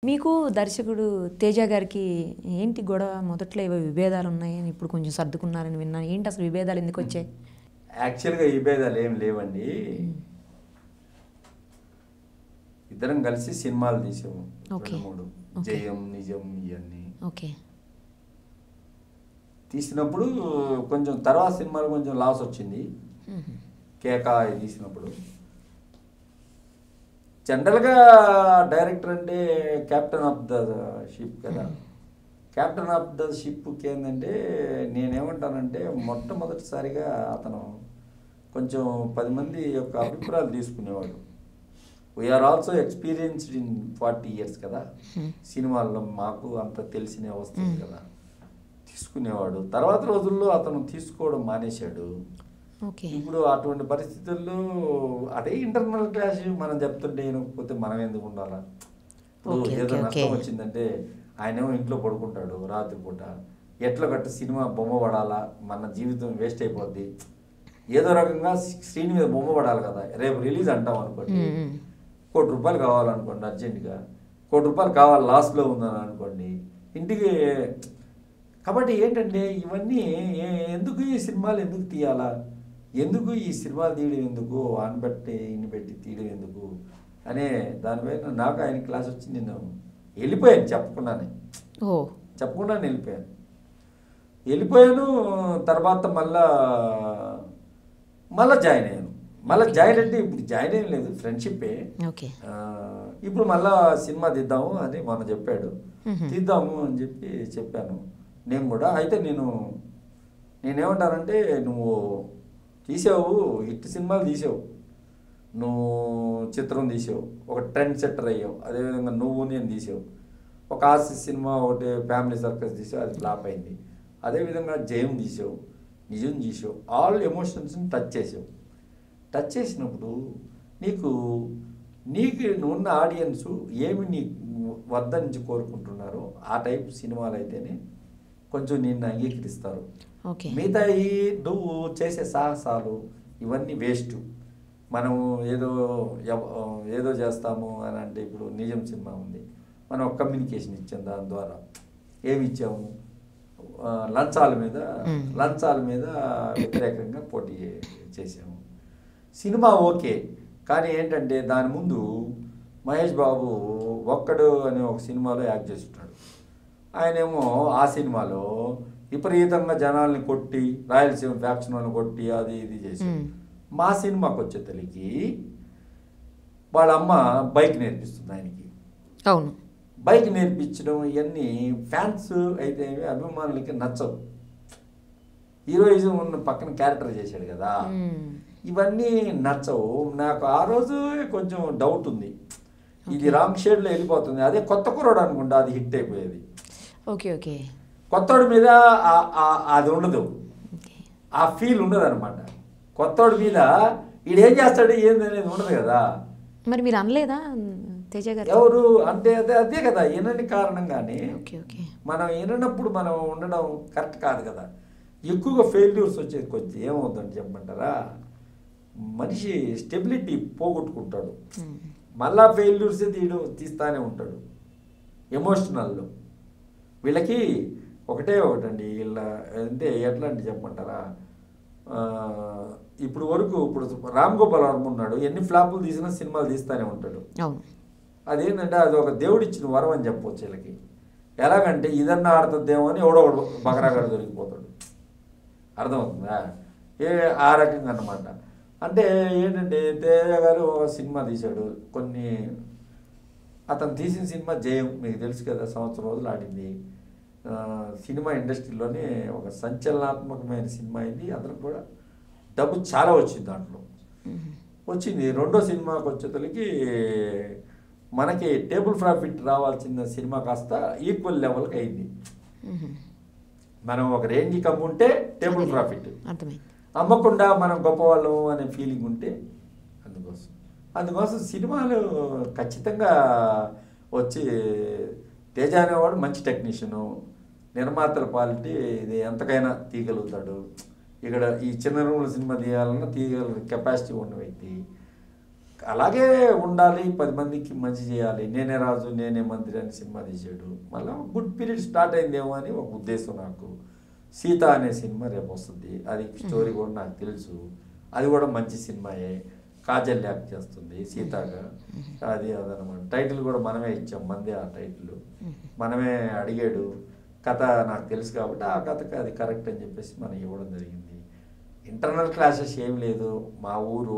మీకు దర్శకుడు 'తేజ' గారికి ఏంటి గొడవ? మొదట్లో ఏవో విభేదాలున్నాయని, ఇప్పుడు కొంచెం సర్దుకున్నారని విన్నాను. ఏంటి అసలు విభేదాలు ఎందుకొచ్చాయి? యాక్చువల్‌గా ఈ భేదాలు ఏమి లేవండి. ఇద్దరం కలిసి సినిమాలు తీసాము. ఓకే. 2, 3 ఓకే. 'జయం', 'నిజం' ఇయన్నీ. ఓకే. తీసినప్పుడు కొంచెం తర్వాత సినిమాలు కొంచెం లాస్ వచ్చింది. హుహు. 'కేక' ఇది తీసినప్పుడు. జనరల్‌గా డైరెక్టర్ అంటే కెప్టెన్ ఆఫ్ ద షిప్ కదా! కెప్టెన్ ఆఫ్ ద షిప్‌కి ఏందంటే నేనేమంటానంటే మొట్టమొదటిసారిగా అతను కొంచెం 10 మంది యొక్క అభిప్రాయాలు తీసుకునేవాడు. We are also experienced in 40 years కదా! సినిమాల్లో మాకు అంత తెలిసిన వస్తుంది కదా! తీసుకునేవాడు. తర్వాత రోజుల్లో అతను తీసుకోవడం మానేశాడు. ఓకే. ఇప్పుడు అటువంటి పరిస్థితుల్లో అదే ఇంటర్నల్ క్లాష్ మనం చెప్తుంటే వినకపోతే మనం ఎందుకు ఉండాలా? ఇప్పుడు ఓకే, ఏదో ఓకే, నష్టం ఓకే. వచ్చిందంటే ఆయనేమో ఇంట్లో పడుకుంటాడు రాత్రిపూట. ఎట్లా గట్ట సినిమా బొమ్మ పడాలా? మన జీవితం వేస్ట్ అయిపోద్ది. ఏదో రకంగా స్క్రీన్ మీద బొమ్మ పడాలి కదా! రేపు రిలీజ్ అంటాం అనుకోండి. ₹1,00,00,000 కావాలనుకోండి అర్జెంటుగా. ₹1,00,00,000 కావాలి లాస్‌లో ఉందని అనుకోండి. ఇంటికి కాబట్టి ఏంటంటే ఇవన్నీ ఎందుకు ఈ సినిమాలు ఎందుకు తీయాలా? ఎందుకు ఈ సినిమాలు తీయడం ఎందుకు? వాన్ని పెట్టి ఇన్ని పెట్టి తీయడం ఎందుకు? అనే దానిపైన నాకు ఆయన క్లాస్ వచ్చి నేను వెళ్ళిపోయాను చెప్పకుండానే. ఓహ్! చెప్పకుండానే వెళ్ళిపోయాను. తర్వాత మళ్ళా జాయిన్ అయ్యాను. మళ్ళా జాయిన్ అంటే ఇప్పుడు జాయిన్ అయ్యం లేదు, ఫ్రెండ్షిప్పే. ఓకే. ఇప్పుడు మళ్ళా సినిమా తీద్దాము అని మొన్న చెప్పాడు. హుహు. తీద్దాము అని చెప్పాను నేను కూడా. అయితే నేనేమంటానంటే నువ్వు తీసావు, హిట్ సినిమాలు తీసావు, నువ్వు చిత్రం తీసావు, ఒక ట్రెండ్ సెట్టర్ అయ్యావు. అదేవిధంగా నువ్వు నేను తీసావు. ఒక ఆర్సి సినిమా ఒకటి ఫ్యామిలీ సర్కస్ తీసావు, అది ఫ్లాప్ అయింది. అదేవిధంగా 'జయం' తీసావు, 'నిజం' తీసావు. ఆల్ ఎమోషన్స్ని టచ్ చేసావు. టచ్ చేసినప్పుడు నీకు ఉన్న ఆడియన్స్ ఏమి నీ వద్ద నుంచి కోరుకుంటున్నారో ఆ టైప్ సినిమాలు అయితేనే కొంచెం నిన్ను అంగీకరిస్తారు. ఓకే. మిగతా నువ్వు చేసే సాహసాలు ఇవన్నీ వేస్ట్. మనం ఏదో చేస్తాము అని అంటే ఇప్పుడు 'నిజం' సినిమా ఉంది. మనం ఒక కమ్యూనికేషన్ ఇచ్చాం. దాని ద్వారా ఏమి ఇచ్చాము? లంచాల మీద వ్యతిరేకంగా పోటీ చేసాము. సినిమా ఓకే, కానీ ఏంటంటే దాని ముందు మహేష్ బాబు 'ఒక్కడు' అనే ఒక సినిమాలో యాక్ట్ చేస్తుంటాడు. ఆయనేమో ఆ సినిమాలో విపరీతంగా జనాల్ని కొట్టి, రాయలసీమ ఫ్యాక్షన్ వాళ్ళని కొట్టి అది ఇది చేశాడు. మా సినిమాకి వచ్చేసరికి వాళ్ళ అమ్మ బైక్ నేర్పిస్తుంది ఆయనకి. అవును. బైక్ నేర్పించడం ఇవన్నీ ఫ్యాన్స్ అయితే అభిమానులకి నచ్చవు. హీరోయిజం ఉన్న పక్కన క్యారెక్టర్ చేశాడు కదా, ఇవన్నీ నచ్చవు. నాకు ఆ రోజు కొంచెం డౌట్ ఉంది, ఇది రాంగ్ షేడ్లో వెళ్ళిపోతుంది. అదే కొత్త కుర్రాడు అనుకుంటా అది హిట్ అయిపోయేది. ఓకే. ఓకే. కొత్తోడి మీద అది ఉండదు, ఆ ఫీల్ ఉండదు అనమాట. కొత్తోడి మీద ఈడేం చేస్తాడు ఏంది అనేది ఉండదు కదా. మరి మీరు అనలేదా 'తేజ' గారు? ఎవరు అంటే అదే కదా, వినని కారణంగానే. ఓకే. ఓకే. మనం విననప్పుడు మనం ఉండడం కరెక్ట్ కాదు కదా. ఎక్కువగా ఫెయిల్యూర్స్ వచ్చేది కొంచెం ఏమవుతుందని చెప్పమంటారా, మనిషి స్టెబిలిటీ పోగొట్టుకుంటాడు. మళ్ళా ఫెయిల్యూర్స్ తీస్తానే ఉంటాడు ఎమోషనల్లో. వీళ్ళకి ఒకటండి, వీళ్ళ అంటే ఎట్లా అంటే చెప్పమంటారా, ఇప్పుడు రామ్ గోపాల్ వర్మ ఉన్నాడు, ఎన్ని ఫ్లాపులు తీసినా సినిమాలు తీస్తూనే ఉంటాడు. అవును. అదేంటంటే అది ఒక దేవుడిచ్చిన వరం అని చెప్పవచ్చు వీళ్ళకి. ఎలాగంటే ఇదన్నా ఆడుతుందేమో అని ఎవడో బకరాగాడు దొరికిపోతాడు. అర్థమవుతుందా? ఆ రకంగా అన్నమాట. అంటే ఏంటంటే తేజ గారు ఒక సినిమా తీశాడు. అతను తీసిన సినిమా 'జయం' మీకు తెలుసు కదా, సంవత్సరం రోజులు ఆడింది. సినిమా ఇండస్ట్రీలోనే ఒక సంచలనాత్మకమైన సినిమా అయింది. అతనికి కూడా డబ్బు చాలా వచ్చింది దాంట్లో. వచ్చింది. రెండో సినిమాకి వచ్చేతలకి మనకి టేబుల్ ప్రాఫిట్ రావాల్సిన సినిమా కాస్త ఈక్వల్ లెవెల్కి అయింది. మనం ఒక రేంజ్కి అమ్ముంటే టేబుల్ ప్రాఫిట్, అమ్మకుండా మనం గొప్పవాళ్ళం అనే ఫీలింగ్ ఉంటే అందుకోసం సినిమాలు ఖచ్చితంగా వచ్చి తేజ అనేవాడు మంచి టెక్నీషియను, నిర్మాతల క్వాలిటీ ఇది ఎంతకైనా తీయగలుగుతాడు. ఇక్కడ ఈ చిన్న రూముల సినిమా తీయాలన్నా తీయగల కెపాసిటీ ఉన్న వ్యక్తి. అలాగే ఉండాలి, 10 మందికి మంచి చేయాలి, నేనే రాజు నేనే మంత్రి అని సినిమా తీసాడు. మళ్ళీ గుడ్ పీరియడ్ స్టార్ట్ అయిందేమో అని ఒక ఉద్దేశం నాకు. సీత అనే సినిమా రేపు వస్తుంది, అది స్టోరీ కూడా నాకు తెలుసు, అది కూడా మంచి సినిమాయే. కాజల్ యాక్ట్ చేస్తుంది సీతగా, అది అదనమాట. టైటిల్ కూడా మనమే ఇచ్చాం, మందే ఆ టైటిల్, మనమే అడిగాడు. కథ నాకు తెలుసు కాబట్టి ఆ కథకి అది కరెక్ట్ అని చెప్పేసి మనం ఇవ్వడం జరిగింది. ఇంటర్నల్ క్లాషెస్ ఏం లేదు. మా ఊరు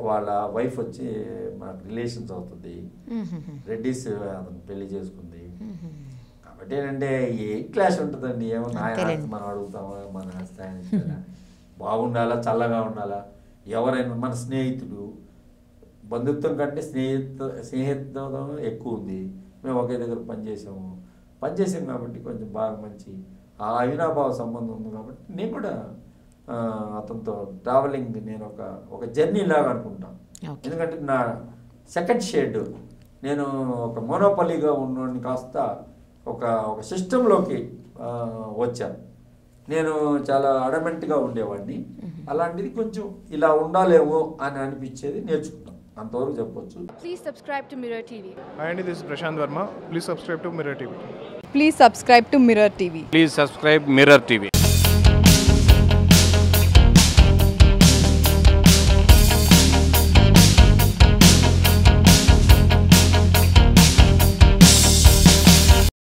వాళ్ళ వైఫ్ వచ్చి మనకు రిలేషన్స్ అవుతుంది, రెడ్డిస్ అతను పెళ్లి చేసుకుంది. కాబట్టి ఏంటంటే ఏ క్లాష్ ఉంటుందండి, ఏమన్నా మనం అడుగుతామా, మన స్థాయి బాగుండాలా, చల్లగా ఉండాలా. ఎవరైనా మన స్నేహితుడు, బంధుత్వం కంటే స్నేహిత్వం ఎక్కువ ఉంది. మేము ఒకే దగ్గర పనిచేసాం కాబట్టి కొంచెం బాగా మంచి ఆ అవినాభావ సంబంధం ఉంది. కాబట్టి నేను కూడా అతనితో ట్రావెలింగ్ నేను ఒక జర్నీ లాగా అనుకుంటాను. ఎందుకంటే నా సెకండ్ షేడ్, నేను ఒక మోనోపలీగా ఉన్నోడిని కాస్త ఒక సిస్టంలోకి వచ్చాను. నేను చాలా అడమెంట్గా ఉండేవాడిని, అలాంటిది కొంచెం ఇలా ఉండాలేమో అని అనిపించేది నేర్చుకున్నాను, అంతవరకు చెప్పొచ్చు. Please subscribe to Mirror TV. Hi Andy, this is Prashant Verma. Please subscribe to Mirror TV. Please subscribe to Mirror TV. Please subscribe Mirror TV.